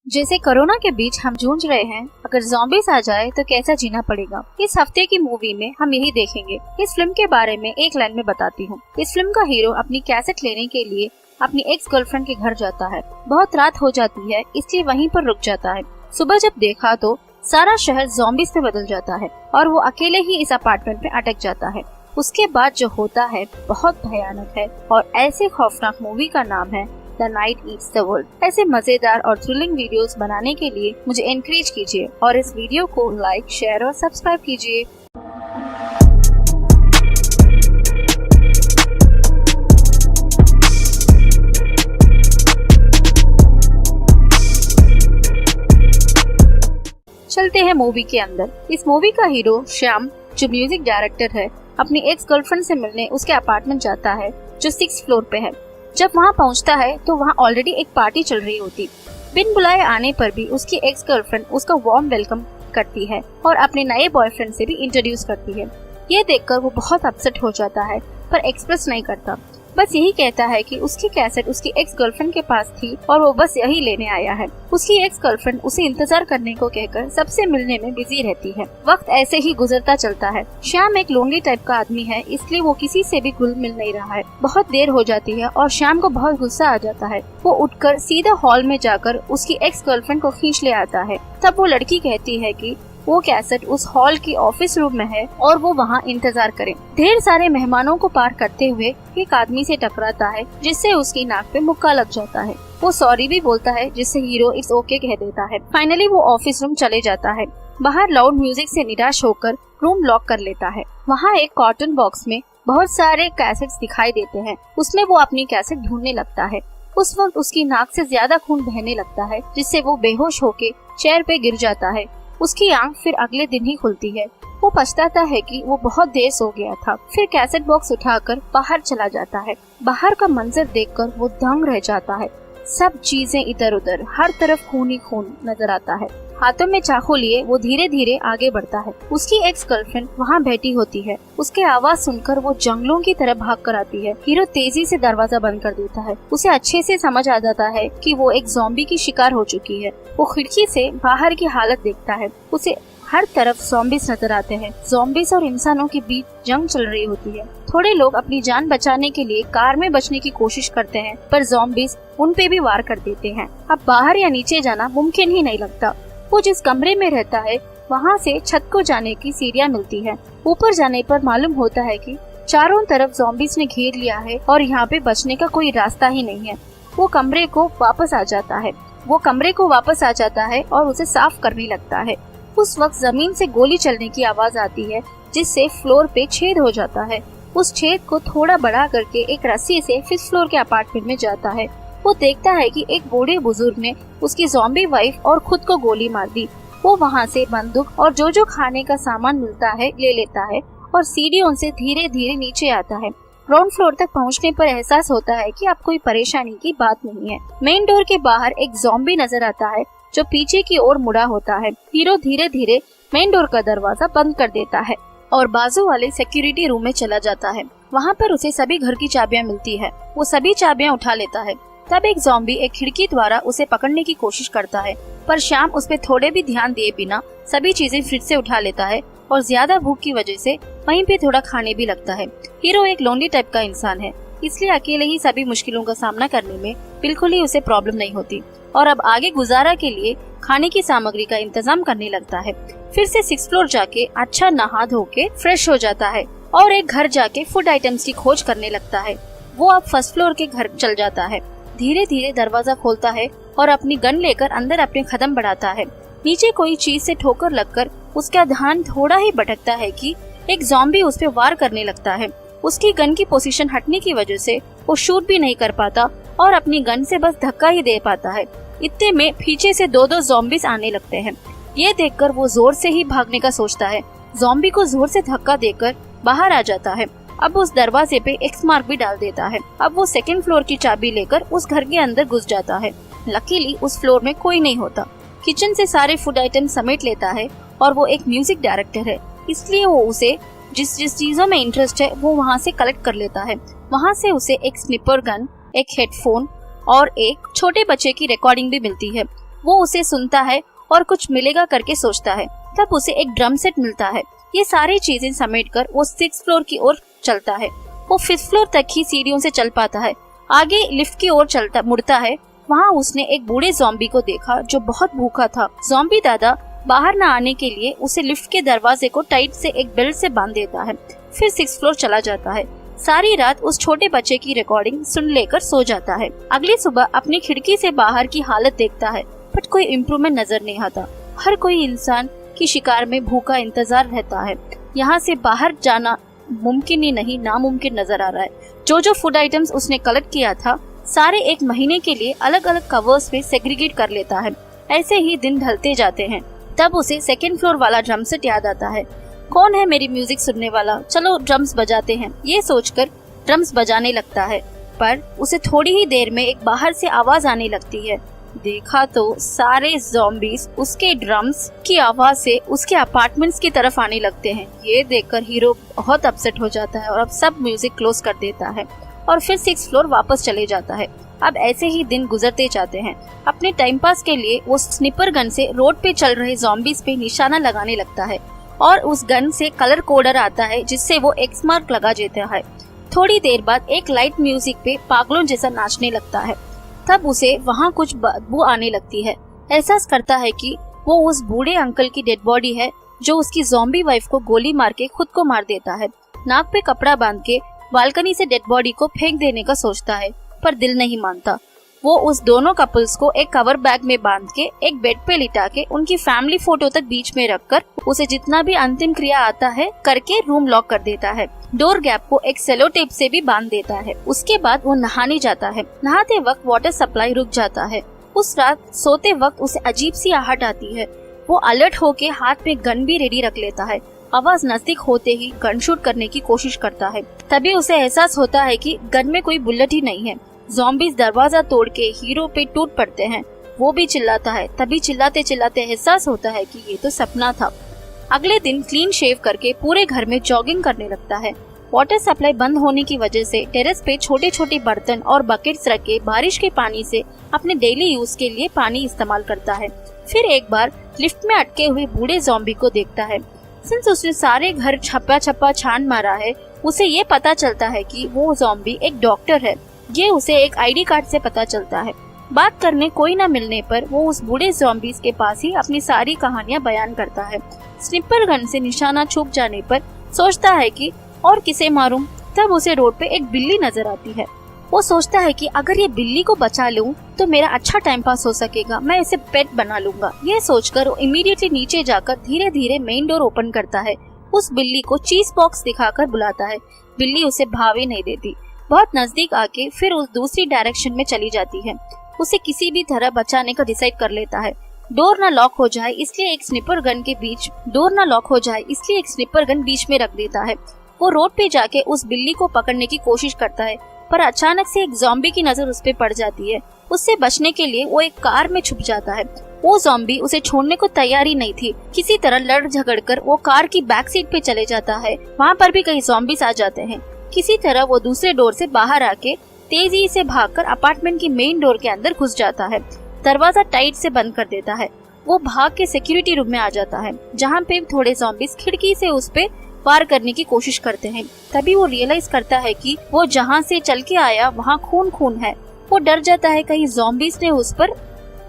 जैसे कोरोना के बीच हम जूझ रहे हैं, अगर ज़ॉम्बीज़ आ जाए तो कैसा जीना पड़ेगा। इस हफ्ते की मूवी में हम यही देखेंगे। इस फिल्म के बारे में एक लाइन में बताती हूँ। इस फिल्म का हीरो अपनी कैसेट लेने के लिए अपनी एक्स गर्लफ्रेंड के घर जाता है। बहुत रात हो जाती है, इसलिए वहीं पर रुक जाता है। सुबह जब देखा तो सारा शहर ज़ॉम्बीज़ में बदल जाता है और वो अकेले ही इस अपार्टमेंट में अटक जाता है। उसके बाद जो होता है बहुत भयानक है और ऐसे खौफनाक मूवी का नाम है the night eats the world. ऐसे मजेदार और थ्रिलिंग वीडियोस बनाने के लिए मुझे एनकरेज कीजिए और इस वीडियो को लाइक, शेयर और सब्सक्राइब कीजिए। चलते हैं मूवी के अंदर। इस मूवी का हीरो श्याम, जो म्यूजिक डायरेक्टर है, अपनी एक्स गर्लफ्रेंड से मिलने उसके अपार्टमेंट जाता है जो 6th फ्लोर पे है। जब वहाँ पहुँचता है तो वहाँ ऑलरेडी एक पार्टी चल रही होती। बिन बुलाए आने पर भी उसकी एक्स गर्लफ्रेंड उसका वार्म वेलकम करती है और अपने नए बॉयफ्रेंड से भी इंट्रोड्यूस करती है। ये देखकर वो बहुत अपसेट हो जाता है पर एक्सप्रेस नहीं करता, बस यही कहता है कि उसकी कैसेट उसकी एक्स गर्लफ्रेंड के पास थी और वो बस यही लेने आया है। उसकी एक्स गर्लफ्रेंड उसे इंतजार करने को कहकर सबसे मिलने में बिजी रहती है। वक्त ऐसे ही गुजरता चलता है। श्याम एक लोनली टाइप का आदमी है, इसलिए वो किसी से भी घुल मिल नहीं रहा है। बहुत देर हो जाती है और श्याम को बहुत गुस्सा आ जाता है। वो उठकर सीधा हॉल में जाकर उसकी एक्स गर्लफ्रेंड को खींच ले आता है। तब वो लड़की कहती है कि वो कैसेट उस हॉल की ऑफिस रूम में है और वो वहाँ इंतजार करे। ढेर सारे मेहमानों को पार करते हुए एक आदमी से टकराता है, जिससे उसकी नाक पे मुक्का लग जाता है। वो सॉरी भी बोलता है, जिससे हीरो इट्स ओके कह देता है। फाइनली वो ऑफिस रूम चले जाता है। बाहर लाउड म्यूजिक से निराश होकर रूम लॉक कर लेता है। वहाँ एक कॉटन बॉक्स में बहुत सारे कैसेट्स दिखाई देते हैं। उसमें वो अपनी कैसेट ढूंढने लगता है। उस वक्त उसकी नाक से ज्यादा खून बहने लगता है, जिससे वो बेहोश होके चेयर पे गिर जाता है। उसकी आंख फिर अगले दिन ही खुलती है। वो पछताता है कि वो बहुत देर सो गया था। फिर कैसेट बॉक्स उठाकर बाहर चला जाता है। बाहर का मंजर देखकर वो दंग रह जाता है। सब चीजें इधर उधर, हर तरफ खून ही खून नजर आता है। हाथों में चाकू लिए वो धीरे धीरे आगे बढ़ता है। उसकी एक्स गर्लफ्रेंड वहाँ बैठी होती है। उसके आवाज सुनकर वो जंगलों की तरफ भाग कर आती है। हीरो तेजी से दरवाजा बंद कर देता है। उसे अच्छे से समझ आ जाता है कि वो एक ज़ॉम्बी की शिकार हो चुकी है। वो खिड़की से बाहर की हालत देखता है। उसे हर तरफ ज़ॉम्बीज़ नजर आते हैं। ज़ॉम्बीज़ और इंसानों के बीच जंग चल रही होती है। थोड़े लोग अपनी जान बचाने के लिए कार में बचने की कोशिश करते हैं, पर ज़ॉम्बीज़ उन पे भी वार कर देते हैं। अब बाहर या नीचे जाना मुमकिन ही नहीं लगता। वो जिस कमरे में रहता है वहाँ से छत को जाने की सीढ़ियाँ मिलती है। ऊपर जाने पर मालूम होता है कि चारों तरफ ज़ॉम्बीज़ ने घेर लिया है और यहाँ पे बचने का कोई रास्ता ही नहीं है। वो कमरे को वापस आ जाता है और उसे साफ करने लगता है। उस वक्त जमीन से गोली चलने की आवाज आती है, जिससे फ्लोर पे छेद हो जाता है। उस छेद को थोड़ा बड़ा करके एक रस्सी से 5th फ्लोर के अपार्टमेंट में जाता है। वो देखता है कि एक बूढ़े बुजुर्ग ने उसकी ज़ॉम्बी वाइफ और खुद को गोली मार दी। वो वहाँ से बंदूक और जो खाने का सामान मिलता है ले लेता है और सीढ़ियों से धीरे धीरे नीचे आता है। ग्राउंड फ्लोर तक पहुँचने पर एहसास होता है कि अब कोई परेशानी की बात नहीं है। मेन डोर के बाहर एक ज़ॉम्बी नजर आता है जो पीछे की ओर मुड़ा होता है। हीरो धीरे धीरे मेन डोर का दरवाजा बंद कर देता है और बाजू वाले सिक्योरिटी रूम में चला जाता है। वहाँ पर उसे सभी घर की चाबियाँ मिलती है। वो सभी चाबियाँ उठा लेता है। तब एक ज़ॉम्बी एक खिड़की द्वारा उसे पकड़ने की कोशिश करता है, पर श्याम उस पे थोड़े भी ध्यान दिए बिना सभी चीजें फ्रिज से उठा लेता है और ज्यादा भूख की वजह से वहीं पे थोड़ा खाने भी लगता है। हीरो एक लोनली टाइप का इंसान है, इसलिए अकेले ही सभी मुश्किलों का सामना करने में बिल्कुल ही उसे प्रॉब्लम नहीं होती और अब आगे गुजारा के लिए खाने की सामग्री का इंतजाम करने लगता है। फिर से 6th फ्लोर जाके अच्छा नहा धो के फ्रेश हो जाता है और एक घर जाके फूड आइटम्स की खोज करने लगता है। वो अब 1st फ्लोर के घर चल जाता है। धीरे धीरे दरवाजा खोलता है और अपनी गन लेकर अंदर अपने कदम बढ़ाता है। नीचे कोई चीज से ठोकर लगकर उसका ध्यान थोड़ा ही भटकता है कि एक ज़ॉम्बी उस पे वार करने लगता है। उसकी गन की पोजीशन हटने की वजह से वो शूट भी नहीं कर पाता और अपनी गन से बस धक्का ही दे पाता है। इतने में पीछे से दो ज़ॉम्बीज़ आने लगते हैं। ये देखकर वो जोर से ही भागने का सोचता है। ज़ॉम्बी को जोर से धक्का देकर बाहर आ जाता है। अब उस दरवाजे पे एक्स मार्क भी डाल देता है। अब वो 2nd फ्लोर की चाबी लेकर उस घर के अंदर घुस जाता है। लकीली उस फ्लोर में कोई नहीं होता। किचन से सारे फूड आइटम समेट लेता है और वो एक म्यूजिक डायरेक्टर है, इसलिए वो उसे जिस चीजों में इंटरेस्ट है वो वहाँ से कलेक्ट कर लेता है। वहाँ से उसे एक स्निपर गन, एक हेडफोन और एक छोटे बच्चे की रिकॉर्डिंग भी मिलती है। वो उसे सुनता है और कुछ मिलेगा करके सोचता है। तब उसे एक ड्रम सेट मिलता है। ये सारी चीजें समेटकर वो 6th फ्लोर की ओर चलता है। वो 5th फ्लोर तक ही सीढ़ियों से चल पाता है। आगे लिफ्ट की ओर चलता मुड़ता है। वहाँ उसने एक बूढ़े ज़ॉम्बी को देखा जो बहुत भूखा था। ज़ॉम्बी दादा बाहर न आने के लिए उसे लिफ्ट के दरवाजे को टाइट से एक बेल्ट से बांध देता है। फिर 6th फ्लोर चला जाता है। सारी रात उस छोटे बच्चे की रिकॉर्डिंग सुन लेकर सो जाता है। अगली सुबह अपनी खिड़की से बाहर की हालत देखता है, बट कोई इम्प्रूवमेंट नजर नहीं आता। हर कोई इंसान की शिकार में भूखा इंतजार रहता है। यहाँ से बाहर जाना मुमकिन ही नहीं, नामुमकिन नजर आ रहा है। जो फूड आइटम्स उसने कलेक्ट किया था सारे एक महीने के लिए अलग अलग कवर्स पे सेग्रीगेट कर लेता है। ऐसे ही दिन ढलते जाते हैं। तब उसे 2nd फ्लोर वाला ड्रम सेट याद आता है। कौन है मेरी म्यूजिक सुनने वाला, चलो ड्रम्स बजाते हैं। ये सोचकर ड्रम्स बजाने लगता है, पर उसे थोड़ी ही देर में एक बाहर से आवाज आने लगती है। देखा तो सारे ज़ॉम्बीज उसके ड्रम्स की आवाज से उसके अपार्टमेंट्स की तरफ आने लगते हैं। ये देखकर हीरो बहुत अपसेट हो जाता है और अब सब म्यूजिक क्लोज कर देता है और फिर 6th फ्लोर वापस चले जाता है। अब ऐसे ही दिन गुजरते जाते हैं। अपने टाइम पास के लिए वो स्निपर गन से रोड पे चल रहे ज़ॉम्बीज पे निशाना लगाने लगता है और उस गन से कलर कोडर आता है जिससे वो एक्स मार्क लगा देता है। थोड़ी देर बाद एक लाइट म्यूजिक पे पागलों जैसा नाचने लगता है। तब उसे वहाँ कुछ बदबू आने लगती है। एहसास करता है कि वो उस बूढ़े अंकल की डेड बॉडी है जो उसकी ज़ॉम्बी वाइफ को गोली मार के खुद को मार देता है। नाक पे कपड़ा बांध के बालकनी से डेड बॉडी को फेंक देने का सोचता है, पर दिल नहीं मानता। वो उस दोनों कपल्स को एक कवर बैग में बांध के एक बेड पे लिटा के उनकी फैमिली फोटो तक बीच में रखकर उसे जितना भी अंतिम क्रिया आता है करके रूम लॉक कर देता है। डोर गैप को एक सेलो टेप से भी बांध देता है। उसके बाद वो नहाने जाता है। नहाते वक्त वाटर सप्लाई रुक जाता है। उस रात सोते वक्त उसे अजीब सी आहट आती है। वो अलर्ट होके हाथ में गन भी रेडी रख लेता है। आवाज नजदीक होते ही गन शूट करने की कोशिश करता है। तभी उसे एहसास होता है कि गन में कोई बुलेट ही नहीं है। ज़ॉम्बीज दरवाजा तोड़ के हीरो पे टूट पड़ते हैं। वो भी चिल्लाता है। तभी चिल्लाते चिल्लाते एहसास होता है कि ये तो सपना था। अगले दिन क्लीन शेव करके पूरे घर में जॉगिंग करने लगता है। वाटर सप्लाई बंद होने की वजह से टेरेस पे छोटे छोटे बर्तन और बकेट्स रख के बारिश के पानी से अपने डेली यूज के लिए पानी इस्तेमाल करता है। फिर एक बार लिफ्ट में अटके हुए बूढ़े ज़ॉम्बी को देखता है। सिंस उसने सारे घर छप्पा छप्पा छान मारा है, उसे ये पता चलता है कि वो ज़ॉम्बी एक डॉक्टर है। ये उसे एक आईडी कार्ड से पता चलता है। बात करने कोई न मिलने पर वो उस बूढ़े ज़ॉम्बीज के पास ही अपनी सारी कहानियां बयान करता है। स्निपर गन से निशाना चूक जाने पर सोचता है कि और किसे मारूं। तब उसे रोड पे एक बिल्ली नजर आती है। वो सोचता है कि अगर ये बिल्ली को बचा लूं तो मेरा अच्छा टाइम पास हो सकेगा, मैं इसे पेट बना लूंगा। ये सोचकर वो इमीडिएटली नीचे जाकर धीरे धीरे मेन डोर ओपन करता है। उस बिल्ली को चीज बॉक्स दिखाकर बुलाता है। बिल्ली उसे भाव नहीं देती। बहुत नजदीक आके फिर उस दूसरी डायरेक्शन में चली जाती है। उसे किसी भी तरह बचाने का डिसाइड कर लेता है। डोर न लॉक हो जाए इसलिए एक स्निपर गन बीच में रख देता है। वो रोड पे जाके उस बिल्ली को पकड़ने की कोशिश करता है, पर अचानक से एक ज़ॉम्बी की नजर उस पे पड़ जाती है। उससे बचने के लिए वो एक कार में छुप जाता है। वो ज़ॉम्बी उसे छोड़ने को तैयार ही नहीं थी। किसी तरह लड़ झगड़ कर वो कार की बैक सीट पे चले जाता है। वहाँ पर भी कई ज़ॉम्बीज आ जाते हैं। किसी तरह वो दूसरे डोर से बाहर आके तेजी से भागकर अपार्टमेंट की मेन डोर के अंदर घुस जाता है। दरवाजा टाइट से बंद कर देता है। वो भाग के सिक्योरिटी रूम में आ जाता है, जहाँ पे थोड़े ज़ॉम्बीज खिड़की से उस पे वार करने की कोशिश करते हैं। तभी वो रियलाइज करता है कि वो जहाँ से चल के आया वहाँ खून खून है। वो डर जाता है कहीं ज़ॉम्बीज ने उस पर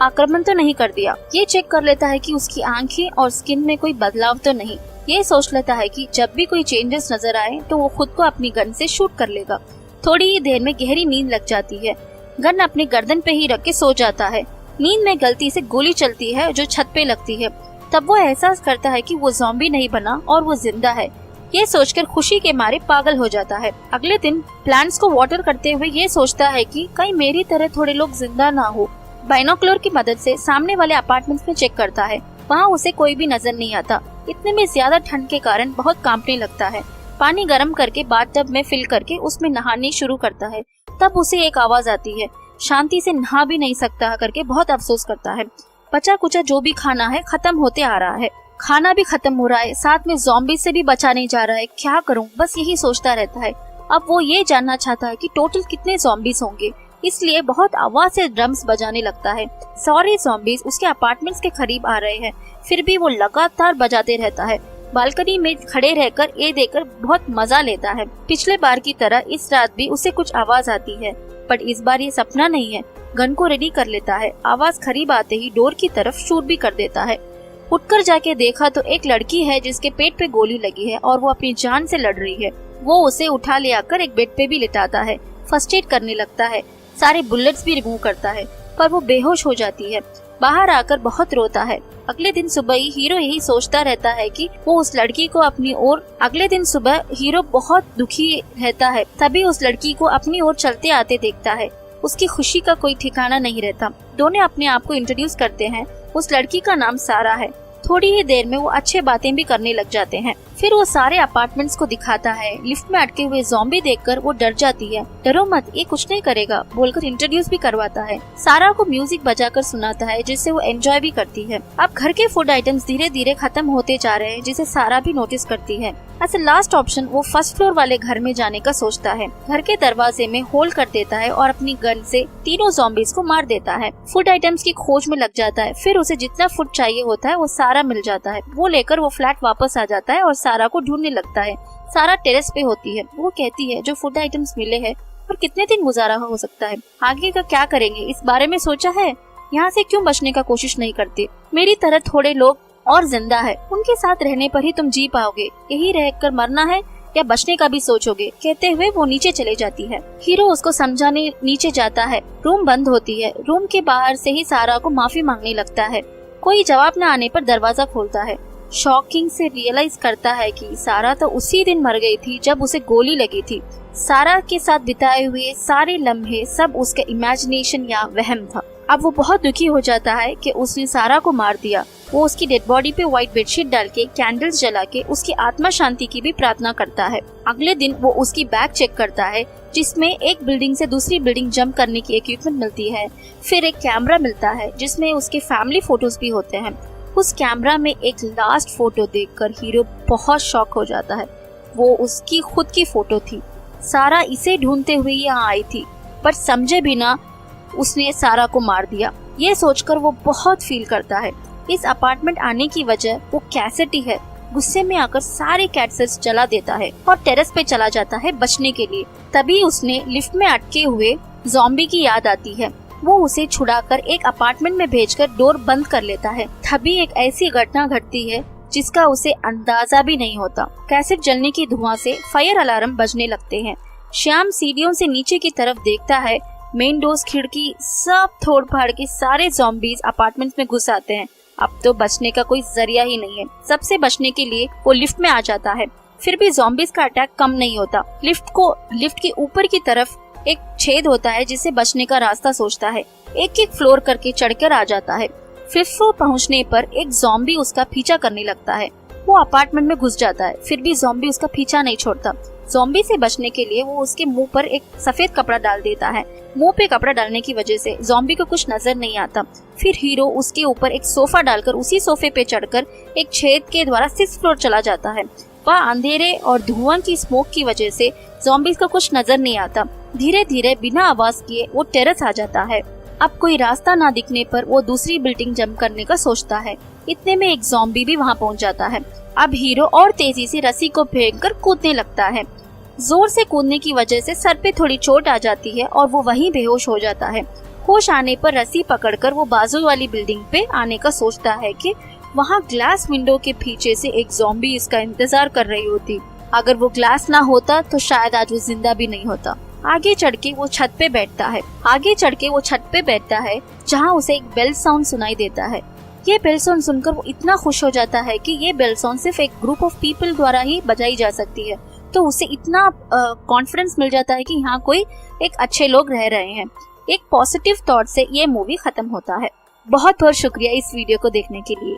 आक्रमण तो नहीं कर दिया। ये चेक कर लेता है कि उसकी आंखें और स्किन में कोई बदलाव तो नहीं। ये सोच लेता है कि जब भी कोई चेंजेस नजर आए तो वो खुद को अपनी गन से शूट कर लेगा। थोड़ी ही देर में गहरी नींद लग जाती है। गन अपने गर्दन पे ही रख के सो जाता है। नींद में गलती से गोली चलती है जो छत पे लगती है। तब वो एहसास करता है कि वो ज़ॉम्बी नहीं बना और वो जिंदा है। ये सोचकर खुशी के मारे पागल हो जाता है। अगले दिन प्लांट्स को वाटर करते हुए ये सोचता है कि कहीं मेरी तरह थोड़े लोग जिंदा ना हो। बाइनोकुलर की मदद से सामने वाले अपार्टमेंट्स में चेक करता है। वहाँ उसे कोई भी नजर नहीं आता। इतने में ज्यादा ठंड के कारण बहुत कांपने लगता है। पानी गर्म करके बाथटब में फिल करके उसमें नहाने शुरू करता है। तब उसे एक आवाज आती है, शांति से नहा भी नहीं सकता करके बहुत अफसोस करता है। बचा कुचा जो भी खाना है खत्म होते आ रहा है। खाना भी खत्म हो रहा है, साथ में ज़ॉम्बी से भी बचाने जा रहा है। क्या करूं, बस यही सोचता रहता है। अब वो ये जानना चाहता है कि टोटल कितने ज़ॉम्बीज होंगे। इसलिए बहुत आवाज से ड्रम्स बजाने लगता है। सारे ज़ॉम्बीज उसके अपार्टमेंट्स के करीब आ रहे हैं, फिर भी वो लगातार बजाते रहता है। बालकनी में खड़े रहकर ये देखकर बहुत मजा लेता है। पिछले बार की तरह इस रात भी उसे कुछ आवाज आती है, पर इस बार ये सपना नहीं है। गन को रेडी कर लेता है। आवाज करीब आते ही डोर की तरफ शूट भी कर देता है। उठकर जाके देखा तो एक लड़की है जिसके पेट पे गोली लगी है और वो अपनी जान से लड़ रही है। वो उसे उठा ले आकर एक बेड पे भी लिटाता है, फर्स्ट एड करने लगता है, सारे बुलेट्स भी रिमूव करता है, पर वो बेहोश हो जाती है। बाहर आकर बहुत रोता है। अगले दिन सुबह ही हीरो यही सोचता रहता है कि वो उस लड़की को अपनी ओर अगले दिन सुबह हीरो बहुत दुखी रहता है, तभी उस लड़की को अपनी ओर चलते आते देखता है। उसकी खुशी का कोई ठिकाना नहीं रहता। दोनों अपने आप को इंट्रोड्यूस करते हैं। उस लड़की का नाम सारा है। थोड़ी ही देर में वो अच्छे बातें भी करने लग जाते हैं। फिर वो सारे अपार्टमेंट्स को दिखाता है। लिफ्ट में अटके हुए ज़ॉम्बी देखकर वो डर जाती है। डरो मत, ये कुछ नहीं करेगा बोलकर इंट्रोड्यूस भी करवाता है। सारा को म्यूजिक बजाकर सुनाता है जिससे वो एंजॉय भी करती है। अब घर के फूड आइटम्स धीरे धीरे खत्म होते जा रहे हैं जिसे सारा भी नोटिस करती है। ऐसे लास्ट ऑप्शन वो फर्स्ट फ्लोर वाले घर में जाने का सोचता है। घर के दरवाजे में होल कर देता है और अपनी गन से तीनों ज़ॉम्बीज को मार देता है। फूड आइटम्स की खोज में लग जाता है। फिर उसे जितना फूड चाहिए होता है वो सारा मिल जाता है। वो लेकर वो फ्लैट वापस आ जाता है और सारा को ढूंढने लगता है। सारा टेरेस पे होती है। वो कहती है जो फूड आइटम्स मिले हैं और कितने दिन गुजारा हो सकता है, आगे का क्या करेंगे इस बारे में सोचा है? यहाँ से क्यों बचने का कोशिश नहीं करते? मेरी तरह थोड़े लोग और जिंदा है, उनके साथ रहने पर ही तुम जी पाओगे। यही रहकर मरना है या बचने का भी सोचोगे? कहते हुए वो नीचे चले जाती है। हीरो उसको समझाने नीचे जाता है। रूम बंद होती है। रूम के बाहर से ही सारा को माफी मांगने लगता है। कोई जवाब न आने पर दरवाजा खोलता है। शॉकिंग से रियलाइज करता है कि सारा तो उसी दिन मर गई थी जब उसे गोली लगी थी। सारा के साथ बिताए हुए सारे लम्हे सब उसका इमेजिनेशन या वहम था। अब वो बहुत दुखी हो जाता है कि उसने सारा को मार दिया। वो उसकी डेड बॉडी पे व्हाइट बेडशीट डाल के कैंडल्स जला के उसकी आत्मा शांति की भी प्रार्थना करता है। अगले दिन वो उसकी बैग चेक करता है जिसमें एक बिल्डिंग से दूसरी बिल्डिंग जंप करने की इक्विपमेंट मिलती है। फिर एक कैमरा मिलता है जिसमें उसके फैमिली फोटोज भी होते हैं। उस कैमरा में एक लास्ट फोटो देखकर हीरो बहुत शॉक हो जाता है। वो उसकी खुद की फोटो थी। सारा इसे ढूंढते हुए यहाँ आई थी, पर समझे बिना उसने सारा को मार दिया। ये सोचकर वो बहुत फील करता है। इस अपार्टमेंट आने की वजह वो कैसेटी है। गुस्से में आकर सारे कैसेट्स जला देता है और टेरेस पे चला जाता है बचने के लिए। तभी उसने लिफ्ट में अटके हुए ज़ॉम्बी की याद आती है। वो उसे छुड़ाकर एक अपार्टमेंट में भेजकर डोर बंद कर लेता है। तभी एक ऐसी घटना घटती है जिसका उसे अंदाजा भी नहीं होता। कैसेट जलने की धुआं से फायर अलार्म बजने लगते हैं। श्याम सीढ़ियों से नीचे की तरफ देखता है। मेन डोर्स, खिड़की सब तोड़ फाड़ के सारे ज़ॉम्बीज अपार्टमेंट में घुस आते हैं। अब तो बचने का कोई जरिया ही नहीं है। सबसे बचने के लिए वो लिफ्ट में आ जाता है। फिर भी ज़ॉम्बीज का अटैक कम नहीं होता। लिफ्ट के ऊपर की तरफ एक छेद होता है जिससे बचने का रास्ता सोचता है। एक एक फ्लोर करके चढ़कर आ जाता है। 5th फ्लोर पहुंचने पर एक ज़ॉम्बी उसका पीछा करने लगता है। वो अपार्टमेंट में घुस जाता है, फिर भी ज़ॉम्बी उसका पीछा नहीं छोड़ता। ज़ॉम्बी से बचने के लिए वो उसके मुंह पर एक सफेद कपड़ा डाल देता है। मुंह पे कपड़ा डालने की वजह से ज़ॉम्बी को कुछ नजर नहीं आता। फिर हीरो उसके ऊपर एक सोफा डालकर उसी सोफे पे चढ़कर एक छेद के द्वारा 6th फ्लोर चला जाता है। वह अंधेरे और धुआं की स्मोक की वजह से ज़ॉम्बीज को कुछ नजर नहीं आता। धीरे धीरे बिना आवाज किए वो टेरेस आ जाता है। अब कोई रास्ता ना दिखने पर वो दूसरी बिल्डिंग जंप करने का सोचता है। इतने में एक ज़ॉम्बी भी वहाँ पहुँच जाता है। अब हीरो और तेजी से रस्सी को फेंककर कूदने लगता है। जोर से कूदने की वजह से सर पे थोड़ी चोट आ जाती है और वो वहीं बेहोश हो जाता है। होश आने पर रस्सी पकड़कर वो बाजू वाली बिल्डिंग पे आने का सोचता है कि वहाँ ग्लास विंडो के पीछे से एक ज़ॉम्बी इसका इंतजार कर रही होती। अगर वो ग्लास ना होता तो शायद आज वो जिंदा भी नहीं होता। आगे चढ़ के वो छत पे बैठता है जहाँ उसे एक बेल साउंड सुनाई देता है। ये बेल साउंड सुनकर वो इतना खुश हो जाता है कि ये बेल साउंड सिर्फ एक ग्रुप ऑफ पीपल द्वारा ही बजाई जा सकती है। तो उसे इतना कॉन्फिडेंस मिल जाता है कि यहाँ कोई एक अच्छे लोग रह रहे हैं। एक पॉजिटिव थॉट से ये मूवी खत्म होता है। बहुत बहुत शुक्रिया इस वीडियो को देखने के लिए।